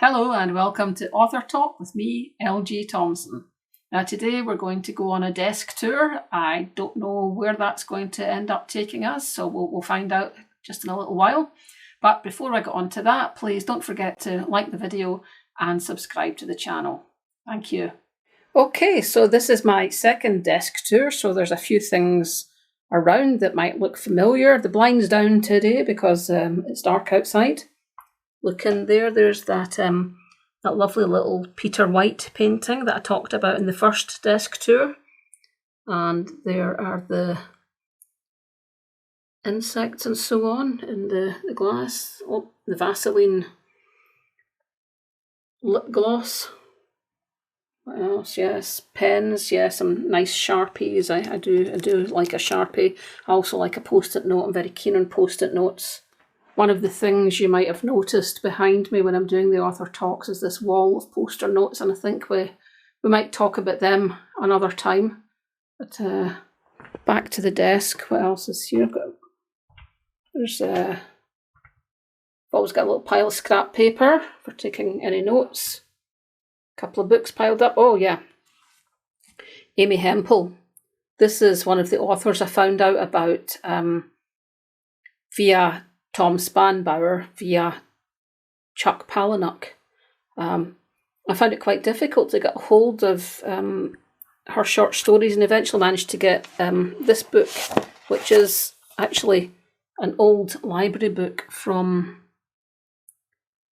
Hello and welcome to Author Talk with me, LG Thompson. Now today we're going to go on a desk tour. I don't know where that's going to end up taking us, so we'll find out just in a little while. But before I get on to that, please don't forget to like the video and subscribe to the channel. Thank you. Okay, so this is my second desk tour, so there's a few things around that might look familiar. The blind's down today because it's dark outside. Look in there, there's that lovely little Peter White painting that I talked about in the first desk tour. And there are the insects and so on in the glass. Oh, the Vaseline lip gloss. What else? Yes, pens. Yes, some nice Sharpies. I do like a Sharpie. I also like a post-it note. I'm very keen on post-it notes. One of the things you might have noticed behind me when I'm doing the author talks is this wall of poster notes, and I think we might talk about them another time. But back to the desk. What else is here? There's I've always got a little pile of scrap paper for taking any notes. A couple of books piled up. Oh yeah, Amy Hempel. This is one of the authors I found out about via Tom Spanbauer, via Chuck Palahniuk. I found it quite difficult to get hold of her short stories, and eventually managed to get this book, which is actually an old library book from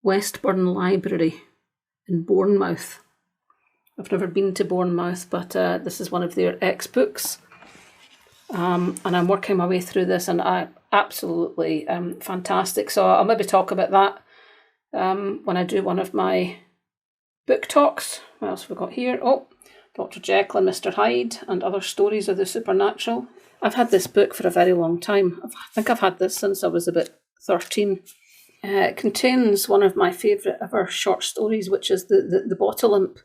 Westburn Library in Bournemouth. I've never been to Bournemouth, but this is one of their ex-books. And I'm working my way through this, and I absolutely fantastic. So I'll maybe talk about that when I do one of my book talks. What else have we got here? Oh, Dr. Jekyll and Mr. Hyde and Other Stories of the Supernatural. I've had this book for a very long time. I think I've had this since I was about 13. It contains one of my favourite ever short stories, which is the Bottle Imp.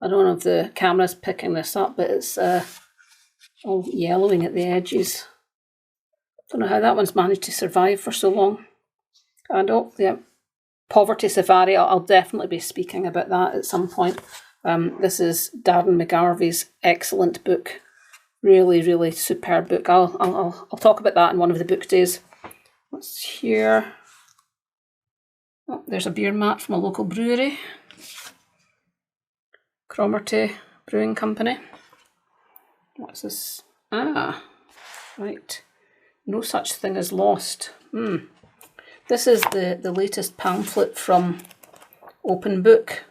I don't know if the camera's picking this up, but it's all yellowing at the edges. Don't know how that one's managed to survive for so long. And oh, yeah, Poverty Safari. I'll definitely be speaking about that at some point. This is Darren McGarvey's excellent book. Really, really superb book. I'll talk about that in one of the book days. What's here? Oh, there's a beer mat from a local brewery. Cromarty Brewing Company. What's this? Ah, right. No Such Thing as Lost. This is the latest pamphlet from Open Book,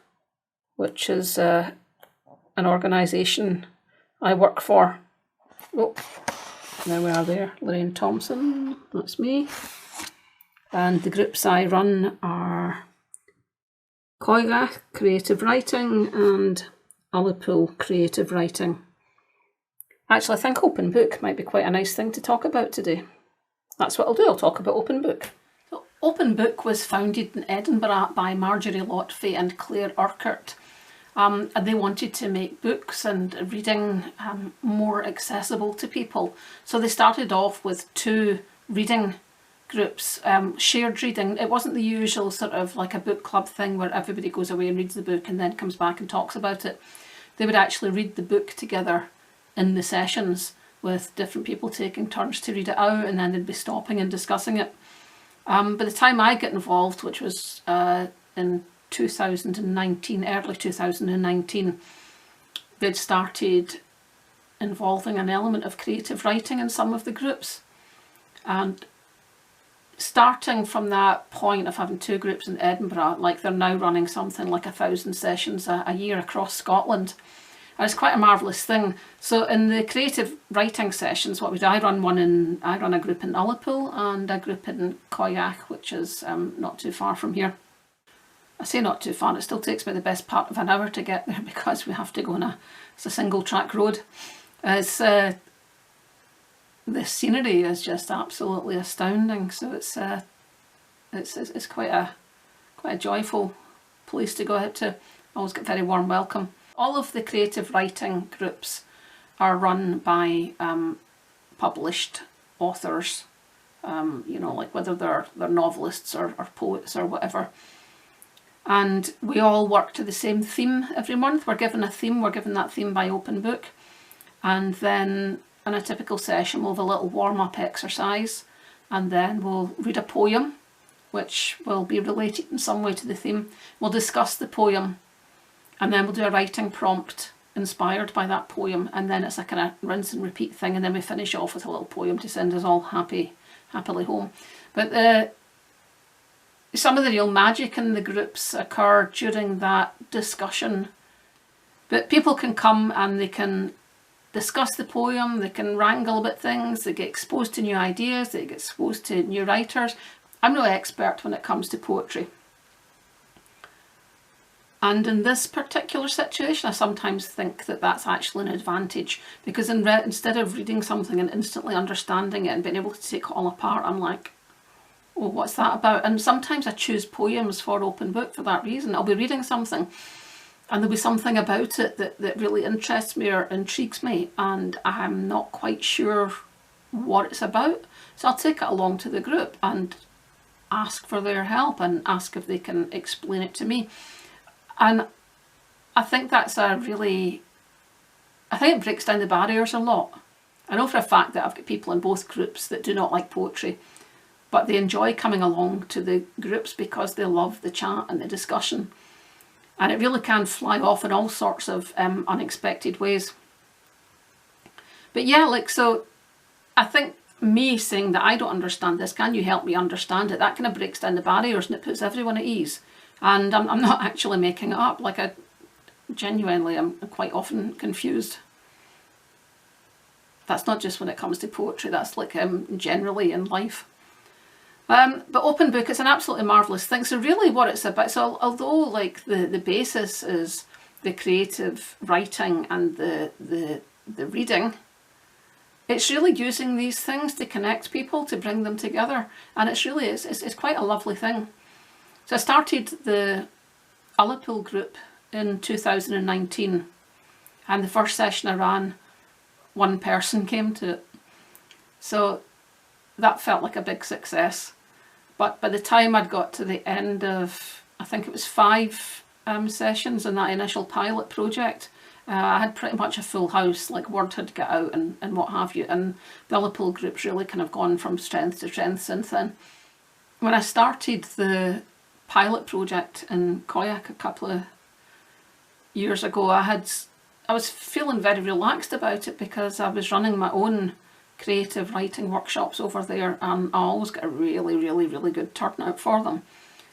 which is an organisation I work for. Oh, there we are there. Lorraine Thompson, that's me. And the groups I run are Coigach Creative Writing and Ullapool Creative Writing. Actually, I think Open Book might be quite a nice thing to talk about today. That's what I'll do, I'll talk about Open Book. So, Open Book was founded in Edinburgh by Marjorie Lotfy and Claire Urquhart. And they wanted to make books and reading more accessible to people. So they started off with 2 reading groups, shared reading. It wasn't the usual sort of like a book club thing where everybody goes away and reads the book and then comes back and talks about it. They would actually read the book together in the sessions with different people taking turns to read it out, and then they'd be stopping and discussing it. By the time I got involved, which was in 2019, early 2019, they'd started involving an element of creative writing in some of the groups. And starting from that point of having 2 groups in Edinburgh, like they're now running something like 1,000 sessions a year across Scotland. And it's quite a marvellous thing. So in the creative writing sessions, what we do, I run a group in Ullapool and a group in Coigach, which is not too far from here. I say not too far, it still takes me the best part of an hour to get there because we have to go on it's a single track road. The scenery is just absolutely astounding. So it's quite a joyful place to go out to. I always get very warm welcome. All of the creative writing groups are run by published authors, you know, like whether they're novelists or poets or whatever. and we all work to the same theme every month. We're given a theme, we're given that theme by Open Book, and then in a typical session we'll have a little warm-up exercise, and then we'll read a poem which will be related in some way to the theme. We'll discuss the poem, and then we'll do a writing prompt inspired by that poem, and then it's a kind of rinse and repeat thing, and then we finish off with a little poem to send us all happily home. But some of the real magic in the groups occur during that discussion. But people can come and they can discuss the poem, they can wrangle about things, they get exposed to new ideas, they get exposed to new writers. I'm no expert when it comes to poetry. And in this particular situation, I sometimes think that that's actually an advantage, because instead of reading something and instantly understanding it and being able to take it all apart, I'm like, oh, what's that about? And sometimes I choose poems for Open Book for that reason. I'll be reading something and there'll be something about it that really interests me or intrigues me, and I'm not quite sure what it's about. So I'll take it along to the group and ask for their help and ask if they can explain it to me. And I think that's I think it breaks down the barriers a lot. I know for a fact that I've got people in both groups that do not like poetry, but they enjoy coming along to the groups because they love the chat and the discussion. And it really can fly off in all sorts of unexpected ways. But yeah, so I think me saying that I don't understand this, can you help me understand it? That kind of breaks down the barriers and it puts everyone at ease. And I'm not actually making it up. Like, I genuinely am quite often confused. That's not just when it comes to poetry, that's like generally in life. But Open Book is an absolutely marvellous thing. So really what it's about, so although like the basis is the creative writing and the reading, it's really using these things to connect people, to bring them together. And it's really, it's quite a lovely thing. So I started the Ullapool group in 2019, and the first session I ran, one person came to it. So that felt like a big success. But by the time I'd got to the end of, I think it was 5 sessions in that initial pilot project, I had pretty much a full house, like word had got out and what have you. And the Ullapool group's really kind of gone from strength to strength since then. When I started the pilot project in Koyak a couple of years ago, I was feeling very relaxed about it because I was running my own creative writing workshops over there, and I always get a really, really, really good turnout for them.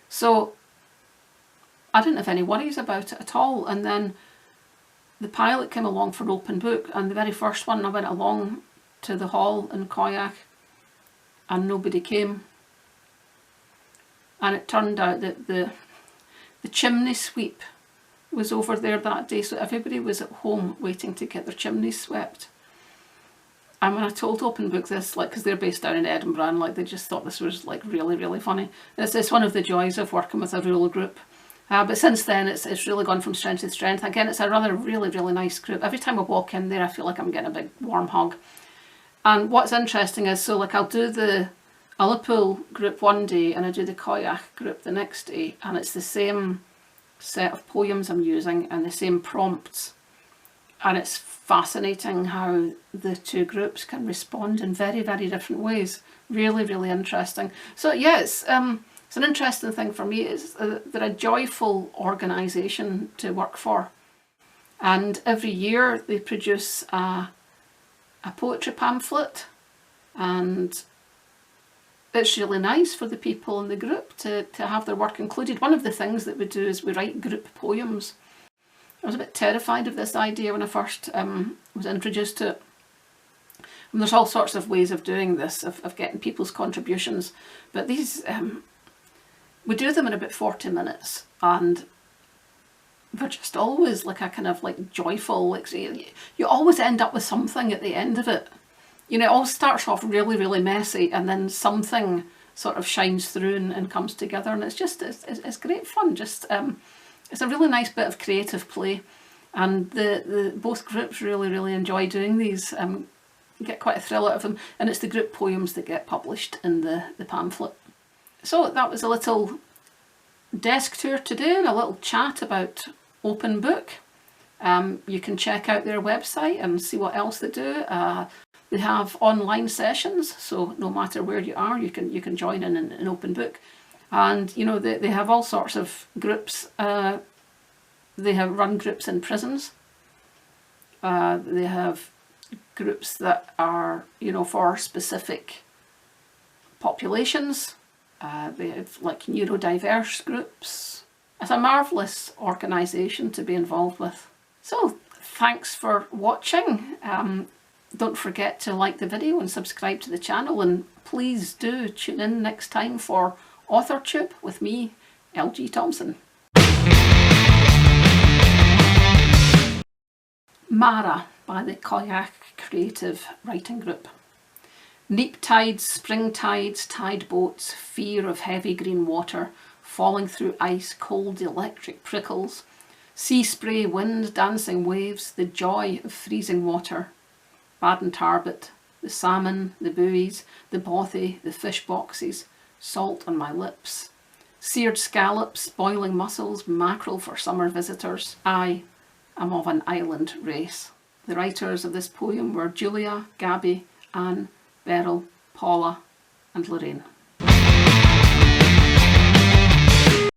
So I didn't have any worries about it at all. And then the pilot came along for Open Book, and the very first one I went along to the hall in Koyak and nobody came. And it turned out that the chimney sweep was over there that day, so everybody was at home waiting to get their chimneys swept. And when I told Open Book this, like, because they're based down in Edinburgh, and like they just thought this was like really, really funny. It's one of the joys of working with a rural group. But since then, it's really gone from strength to strength. Again, it's a rather really, really nice group. Every time I walk in there, I feel like I'm getting a big warm hug. And what's interesting is, so like I'll do the Ullapool group one day and I do the Koyak group the next day, and it's the same set of poems I'm using and the same prompts. And it's fascinating how the two groups can respond in very, very different ways. Really, really interesting. So yeah, it's an interesting thing for me. They're a joyful organisation to work for. And every year they produce a poetry pamphlet, and it's really nice for the people in the group to have their work included. One of the things that we do is we write group poems. I was a bit terrified of this idea when I first was introduced to it. And there's all sorts of ways of doing this, of getting people's contributions. But these, we do them in about 40 minutes. And they're just always like a kind of like joyful, like you always end up with something at the end of it. You know, it all starts off really, really messy, and then something sort of shines through and comes together. And it's just, it's great fun. Just, it's a really nice bit of creative play, and the both groups really, really enjoy doing these. You get quite a thrill out of them, and it's the group poems that get published in the pamphlet. So that was a little desk tour today and a little chat about Open Book. You can check out their website and see what else they do. They have online sessions, so no matter where you are, you can join in an Open Book. And you know, they have all sorts of groups. They have run groups in prisons. They have groups that are, you know, for specific populations. They have like neurodiverse groups. It's a marvellous organisation to be involved with. So thanks for watching. Don't forget to like the video and subscribe to the channel, and please do tune in next time for AuthorTube with me, LG Thompson. Mara by the Kayak Creative Writing Group. Neap tides, spring tides, tide boats, fear of heavy green water, falling through ice, cold electric prickles, sea spray, wind, dancing waves, the joy of freezing water, Baden Tarbot, the salmon, the buoys, the bothy, the fish boxes, salt on my lips, seared scallops, boiling mussels, mackerel for summer visitors. I am of an island race. The writers of this poem were Julia, Gabby, Anne, Beryl, Paula and Lorraine.